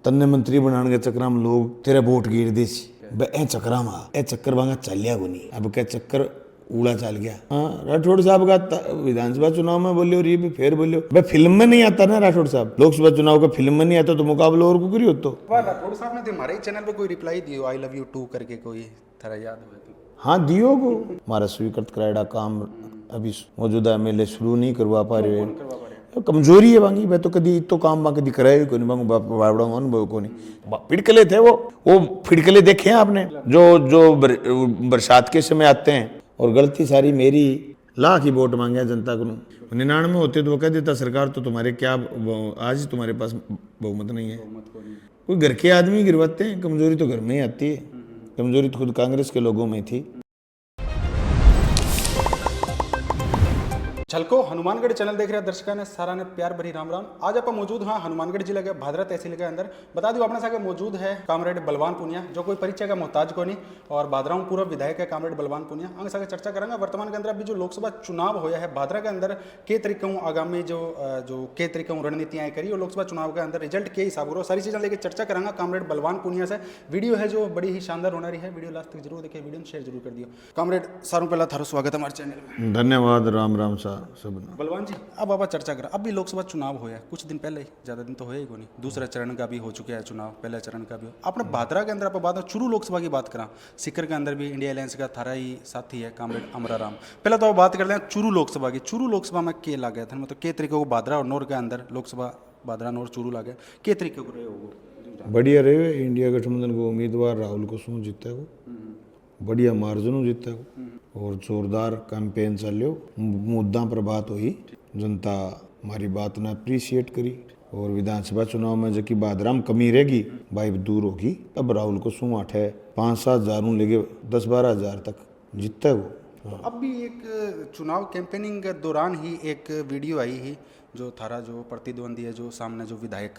तन्ने मंत्री बनाने के चक्कर में लोग तेरे वोट गिर दे ए चक्कर में ए चक्कर वांगा चलिया को नहीं अब क्या चक्कर उड़ा चल गया। हाँ, राठौड़ साहब का विधानसभा चुनाव में बोले और ये भी फिर बोले भाई फिल्म में नहीं आता ना राठौड़ साहब, लोकसभा चुनाव का फिल्म में नहीं आता तो मुकाबला और को करी हो। तो राठौड़ साहब ने हमारे चैनल पे कोई रिप्लाई दियो आई लव यू टू करके कोई थोड़ा याद हो तो। हाँ दियो को हमारा स्वीकृत कराया काम अभी मौजूदा एमएलए शुरू नहीं करवा पा रहे, कमजोरी है बांगी। मैं तो कभी तो काम कभी कराया को नहीं बांगू बावड़ा अनुभव को नहीं। फिड़कले थे वो फिड़कले देखे हैं आपने जो बरसात के समय आते हैं और गलती सारी मेरी लाख ही वोट मांगे जनता को 99 होते तो वो कह देता सरकार तो तुम्हारे क्या आज तुम्हारे पास बहुमत नहीं है। कोई घर के आदमी गिरवाते हैं, कमजोरी तो घर में ही आती है, कमजोरी तो खुद कांग्रेस के लोगों में थी। झलको हनुमानगढ़ चैनल देख रहे दर्शकों ने सारा ने प्यार भरी राम राम। आज आप मौजूद हाँ हनुमानगढ़ जिले के भादरा तहसील के अंदर बता दूं अपने साथ मौजूद है कामरेड बलवान पुनिया जो कोई परिचय का मोहताज को नहीं और भादरा पूर्व विधायक है कामरेड बलवान पुनिया। अंग साथ चर्चा करेंगे वर्तमान के अंदर अभी जो लोकसभा चुनाव होया है भादरा के अंदर के तरीकों आगामी जो के तरीकों रणनीतियां करी और लोकसभा चुनाव के अंदर रिजल्ट के हिसाब से सारी चीजें लेकर चर्चा करेंगे कामरेड बलवान पुनिया से। वीडियो है जो बड़ी ही शानदार होना रही है, वीडियो लास्ट तक जरूर देखिए, वीडियो शेयर जरूर कर दियो। कामरेड सारों पहला थारो स्वागत है हमारे चैनल में। धन्यवाद राम राम सब बलवान जी अब आप चर्चा करें अभी लोकसभा चुनाव होया कुछ दिन पहले ही, ज्यादा दिन तो होया ही को नहीं, दूसरा चरण का भी हो चुका है चुनाव, पहले चरण का भी हो। आपने भादरा के अंदर आप बात चुरू लोकसभा की बात करा, सीकर के अंदर भी इंडिया अलायंस का थारा ही साथी है कामरेड अमराराम। पहले तो आप बात करते हैं चुरू लोकसभा की। चुरू लोकसभा में के लागे थे मतलब के तरीके को भादरा और नौर के अंदर लोकसभा भादरा नौर चुरू लागे के तरीके को रहे हो? बढ़िया रहे। इंडिया गठबंधन को उम्मीदवार राहुल को सूँ जीता है, बढ़िया मार्जिन जीता है और जोरदार कैंपेन चलो, मुद्दा पर बात हुई, जनता हमारी बात ने अप्रिशिएट करी और विधानसभा चुनाव में जो कि भादरा में कमी रहेगी भाई दूर होगी। अब राहुल को सूँ 5-7 हज़ार लेके 10-12 हज़ार तक जीतता है वो। अब भी एक चुनाव कैंपेनिंग के दौरान ही एक वीडियो आई ही जो थारा जो प्रतिद्वंदी है जो सामने जो विधायक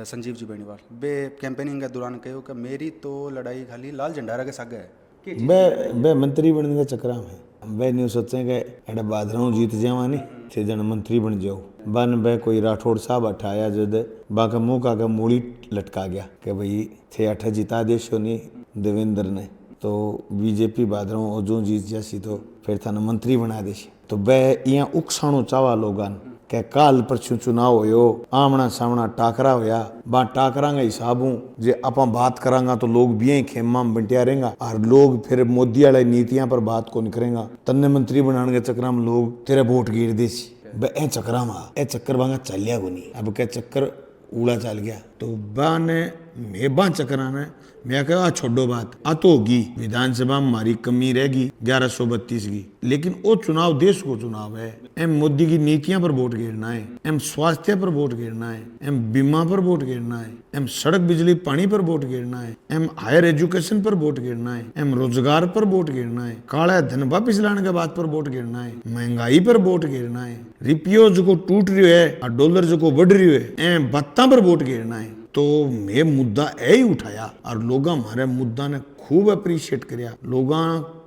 संजीव जी बेनीवाल बे कैंपेनिंग के दौरान कहो कि मेरी तो लड़ाई खाली लाल झंडारा के सागे है। मैं मंत्री बनने का चक्कर में मैं नहीं सोचे कि अरे भादरा जीत जावा नहीं थे जन मंत्री बन जाओ बन बे कोई राठौड़ साहब अठाया जद बाका मुँह का मूली लटका गया कि भाई थे 8 जिता देशो नहीं देवेंद्र ने तो बीजेपी भादरा जो जीत जासी तो फिर थाना मंत्री बना देसी। तो बे यहाँ उकसाणो चावा लोगान के काल परसों चुनाव होयो आमना सामना टाकरा होया बा टाकरा के हिसाबों जे आप बात करांगा तो लोग भी खेमा में बंटिया रहेगा और लोग फिर मोदी वाले नीतियां पर बात को नहीं करेंगा। तन्ने मंत्री बनाने के चक्कर में लोग तेरे वोट गिर देसी ए चक्कर में ए चक्कर वांगा चलिया को नहीं अब क्या चक्कर उड़ा चल गया। तो बा ने मेबा चक्कर ने मैं कहा छोड़ो बात आ तो होगी विधानसभा में हमारी कमी रहेगी 1132 की, लेकिन वो चुनाव देश को चुनाव है। एम मोदी की नीतियां पर वोट गिरना है, एम स्वास्थ्य पर वोट गिरना है, एम बीमा पर वोट गिरना है, एम सड़क बिजली पानी पर वोट गिरना है, एम हायर एजुकेशन पर वोट गिरना है, एम रोजगार पर वोट गिरना है, काला धन वापिस लाने के बाद पर वोट गिरना है, महंगाई पर वोट गिरना है, रुपयो जो टूट रही है और डॉलर जो बढ़ रही है एम बत्ता पर वोट गिरना है। तो मैं मुद्दा यही उठाया और लोग हमारे मुद्दा ने खूब अप्रिशिएट किया, लोग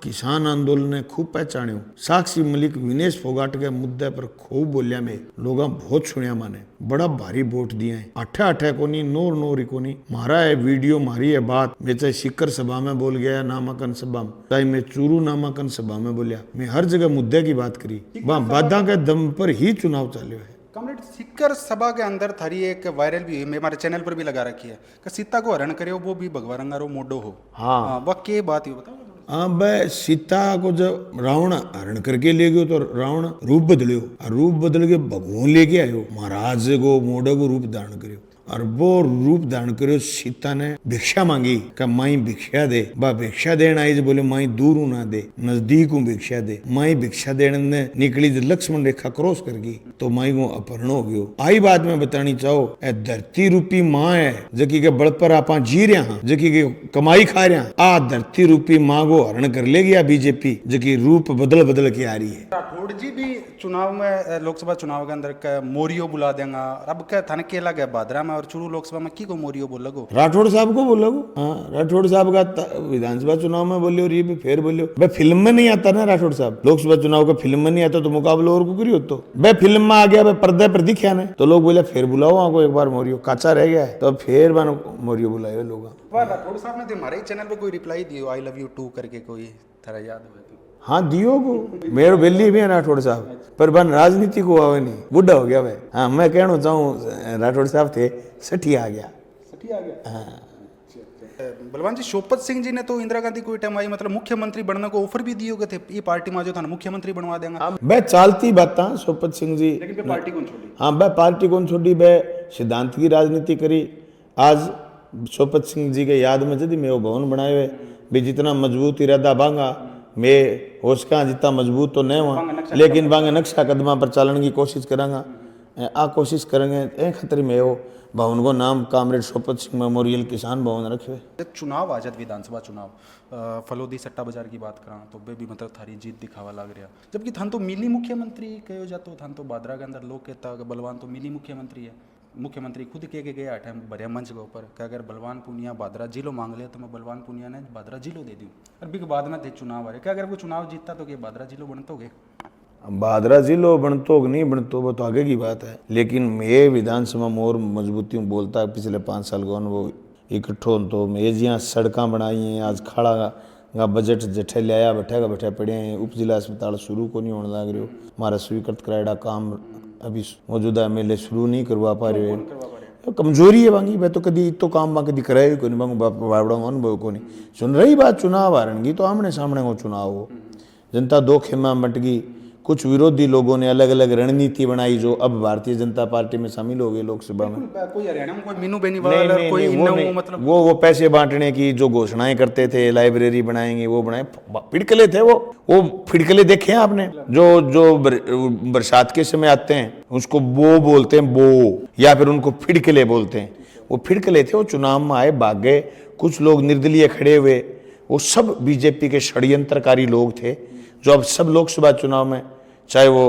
किसान आंदोलन ने खूब पहचान्यो, साक्षी मलिक विनेश फोगाट के मुद्दे पर खूब बोलिया, में लोग बहुत सुनिया, माने बड़ा भारी वोट दिए हैं 8 को नहीं 9 को नहीं। मारा है वीडियो मारी है बात, मैं चाहे सीकर सभा में बोल गया नामांकन सभा में, चाहे मैं चूरू नामांकन सभा में बोलिया, मैं हर जगह मुद्दे की बात करी, वहाँ वादा के दम पर ही चुनाव चले है। कामरेड सीकर सभा के अंदर थारी एक वायरल भी हुई, हमारे चैनल पर भी लगा रखी है कि सीता को हरण करे वो भी भगवा रंगारो मोडो हो। हाँ वह के बात है बताओ। हाँ भाई सीता को जब रावण हरण करके ले गयो तो रावण रूप बदलियो और रूप बदल के भगवान लेके आयो, महाराज को मोडो को रूप धारण करियो और वो रूप धारण करो। सीता ने भिक्षा मांगी कि माई भिक्षा दे, बा भिक्षा देना आई बोले माई दूर ना दे नजदीक हूँ भिक्षा दे। माई भिक्षा देने ने निकली जो लक्ष्मण रेखा क्रॉस कर गई तो माई को अपहरण हो गयो। आई बात में बतानी चाहो ए धरती रूपी माँ है जकी के बल पर आप जी रहे हैं, जकी के कमाई खा रहे हैं, आ धरती रूपी माँ को हरण कर ले गया बीजेपी जकी रूप बदल बदल के आ रही है। राठौड़ जी भी चुनाव में लोकसभा चुनाव के अंदर मोरियो बुला देंगे अब क्या थाने के लगे भादरा में और चुरू लोकसभा में की को मोरियो बोल लगो राठौड़ साहब को बोलो। हाँ, राठौड़ साहब का विधानसभा चुनाव में बोलियो और ये भी फिर बोलियो। भाई फिल्म में नहीं आता ना राठौड़ साहब, लोकसभा चुनाव का फिल्म में नहीं आता तो मुकाबला और को करियो। तो भाई फिल्म में आ गया, भाई पर्दे पर दिखा ने तो लोग बोले फिर बुलाओ आपको एक बार मोरियो, काचा रह गया है तो फिर बनो मोरियो बुलाए लोग। राठौड़ साहब ने तो हमारे ही चैनल पे कोई रिप्लाई दियो आई लव यू टू करके, कोई तरह याद हो तो। हाँ दियो को मेरे बेली भी है राठौड़ साहब, पर बन राजनीति को आवे नहीं, बुढ़ा हो गया भाई। हाँ मैं कहना चाहूँ राठौड़ साहब थे सठी आ गया। हाँ। बलवान जी, शोपत सिंह जी ने तो इंदिरा गांधी कोई टाइम आई मतलब मुख्यमंत्री बनने को ऑफर भी दिए थे, ये पार्टी में जो था ना मुख्यमंत्री बनवा देंगे। बे चलती बात शोपत सिंह जी, लेकिन पार्टी कौन छोड़ी। हाँ बे पार्टी कौन छोड़ी, बे सिद्धांत की राजनीति करी। आज शोपत सिंह जी के याद में यदि मैं वो भवन बनाए हुए भी जितना मजबूत इरादा बांगा मैं उसका जितना मजबूत तो नहीं हुआ, लेकिन बांगे नक्शा कदमा पर चलने की कोशिश करेंगे, आ कोशिश करेंगे। ए खतरे में वो भवन को नाम कामरेड शोपत सिंह मेमोरियल किसान भवन रखे। चुनाव आजाद विधानसभा चुनाव फलोदी सट्टा बाजार की बात करा तो बे भी मतलब थारी जीत दिखावा लग रहा, जबकि थान तो मिली मुख्यमंत्री कहो जातो, थान तो बादरा के अंदर लोग कहता है बलवान तो मिली मुख्यमंत्री है। मुख्यमंत्री खुद कह के गया टाइम भरे मंच के ऊपर कि अगर बलवान पूनिया बादरा जिलो मांग ले तो मैं बलवान पूनिया ने बादरा जिलो दे दूँ। और भी बाद में थे चुनाव आ रहे, क्या अगर वो चुनाव जीतता तो क्या बादरा जिलो बनतोगे। बादरा जिलो बनतो नहीं बनतो वो तो आगे की बात है, लेकिन मैं विधानसभा में और मजबूती बोलता है पिछले 5 साल का अनुभव इकट्ठो तो मैं जिया सड़कें बनाई हैं, आज खाड़ा का बजट जठे लिया बैठा पड़े हैं, उप जिला अस्पताल शुरू को नहीं होने लग रहे हो, हमारा स्वीकृत कराया काम अभी मौजूदा MLA शुरू नहीं करवा पा रहे हो, कमजोरी है बांगी। मैं तो कभी तो काम बाकी दिख रहा है को नहीं बांग बाबड़ा अनुभव को नहीं सुन रही बात। चुनाव आ रही तो आमने सामने को चुनाव हो, जनता दो खेमा बट गई, कुछ विरोधी लोगों ने अलग अलग रणनीति बनाई जो अब भारतीय जनता पार्टी में शामिल हो गए लोकसभा में। कोई हरियाणा में कोई मीनू बेनीवाल और कोई नहीं, मतलब वो पैसे बांटने की जो घोषणाएं करते थे, लाइब्रेरी बनाएंगे वो बनाए, फिड़कले थे वो फिड़कले देखे हैं आपने। जो बरसात के समय आते हैं उसको बो बोलते हैं, बो, या फिर उनको फिड़कले बोलते हैं। वो फिड़कले थे, वो चुनाव में आए भाग गए, कुछ लोग निर्दलीय खड़े हुए, वो सब बीजेपी के षड्यंत्रकारी लोग थे जो अब सब लोकसभा चुनाव में, चाहे वो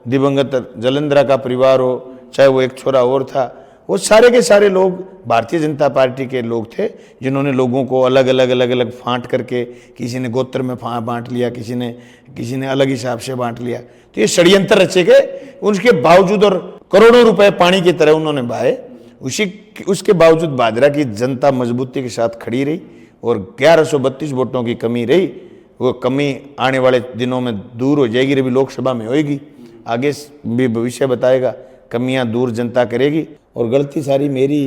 दिवंगत जलेंद्रा का परिवार हो, चाहे वो एक छोरा और था, वो सारे के सारे लोग भारतीय जनता पार्टी के लोग थे जिन्होंने लोगों को अलग अलग फांट करके, किसी ने गोत्र में बांट लिया, किसी ने अलग हिसाब से बांट लिया। तो ये षड्यंत्र रचे गए, उसके बावजूद और करोड़ों रुपए पानी की तरह उन्होंने बहाए, उसके बावजूद बादरा की जनता मजबूती के साथ खड़ी रही और 1132 वोटों की कमी रही। वो कमी आने वाले दिनों में दूर हो जाएगी, अभी लोकसभा में होएगी, आगे भी भविष्य बताएगा, कमियां दूर जनता करेगी। और गलती सारी मेरी,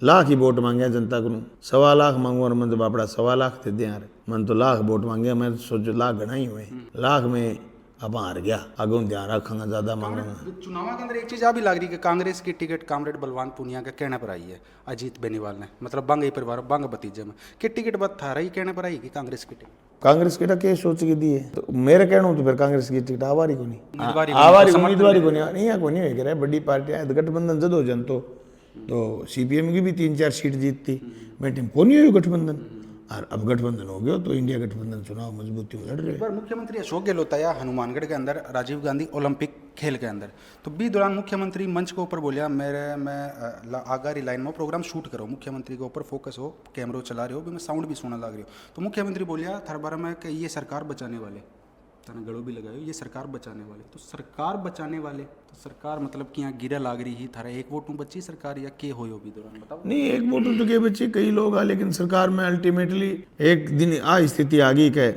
लाख ही वोट मांगे जनता को, 1.25 लाख मांगो और मन तो बापड़ा 1.25 लाख दे दे यार, मन तो लाख वोट मांगे, मैं सोचो लाख घना ही हुए, लाख में अब हार गया, आगे ध्यान रखूंगा ज्यादा मांगूंगा। चुनाव के अंदर एक चीज आ भी लग रही है कि कांग्रेस की टिकट कामरेड बलवान पूनिया के कहने पर आई है अजीत बेनीवाल ने, मतलब बांगे परिवार बांग भतीजे में कि टिकट बत था रही कहने पर आई कि कांग्रेस की टिकट, कांग्रेस की टिकट सोच के दी है तो मेरे कहना तो फिर कांग्रेस की टिकट आवारी को नहीं, आवारी उम्मीदवारी को नहीं है, बड़ी पार्टियां गठबंधन जद हो जन तो CPM की भी 3-4 सीट जीतती, मैं को नहीं हुई गठबंधन, और अब गठबंधन हो गया तो इंडिया गठबंधन चुनाव मजबूती लड़ रहे हैं। मुख्यमंत्री अशोक गहलोत आया हनुमानगढ़ के अंदर राजीव गांधी ओलंपिक खेल के अंदर, तो बी दौरान मुख्यमंत्री मंच के ऊपर बोलिया मैं आगारी लाइन में प्रोग्राम शूट करो, मुख्यमंत्री के ऊपर फोकस हो, कैमरा चला रहे हो, भी मैं साउंड भी सुनने लग रही हो। तो मुख्यमंत्री बोलिया थर बार में कि ये सरकार बचाने वाले, तना गड़ो भी लगायो, ये सरकार बचाने वाले, तो सरकार बचाने वाले तो सरकार मतलब कि यहाँ गिरा लाग रही ही थारा एक वोट में बची सरकार या के हो भी दौरान बताओ। नहीं एक वोट तो के बच्चे कई लोग आ, लेकिन सरकार में अल्टीमेटली एक दिन आ स्थिति आ गई कि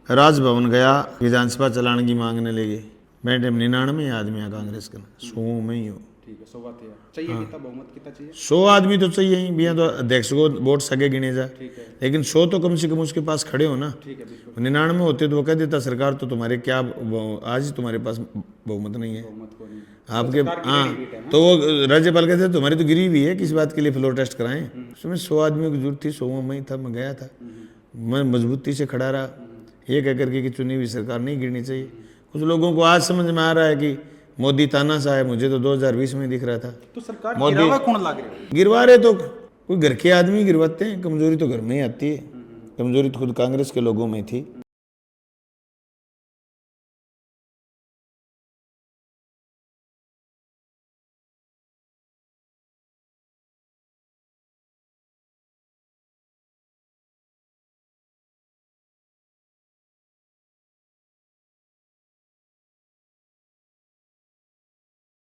राजभवन गया विधानसभा चलाने की मांगने लगे, मैं 99 आदमी है कांग्रेस का, 100 में ही हो, ठीक है 100 बात है, चाहिए कितना बहुमत कितना चाहिए, 100 आदमी तो चाहिए ही भैया, तो अध्यक्ष को वोट सके गिने जा, लेकिन 100 तो कम से कम उसके पास खड़े हो ना, 99 होते तो वो कह देता सरकार तो तुम्हारे क्या आज तुम्हारे पास बहुमत नहीं है आपके, हाँ तो वो राज्यपाल कहते तुम्हारी तो गिरी हुई है, किस बात के लिए फ्लोर टेस्ट कराएं, उसमें 100 आदमियों की जरूरत थी, 100 में ही था, मैं गया था, मैं मजबूती से खड़ा रहा, ये कह करके कि चुनी हुई सरकार नहीं गिरनी चाहिए। कुछ लोगों को आज समझ में आ रहा है कि मोदी तानाशाह है, मुझे तो 2020 में दिख रहा था, तो सरकार गिरवा कौन लग रही है, गिरवा रहे तो कोई घर के आदमी गिरवाते हैं, कमजोरी तो घर में ही आती है, कमजोरी तो खुद कांग्रेस के लोगों में थी।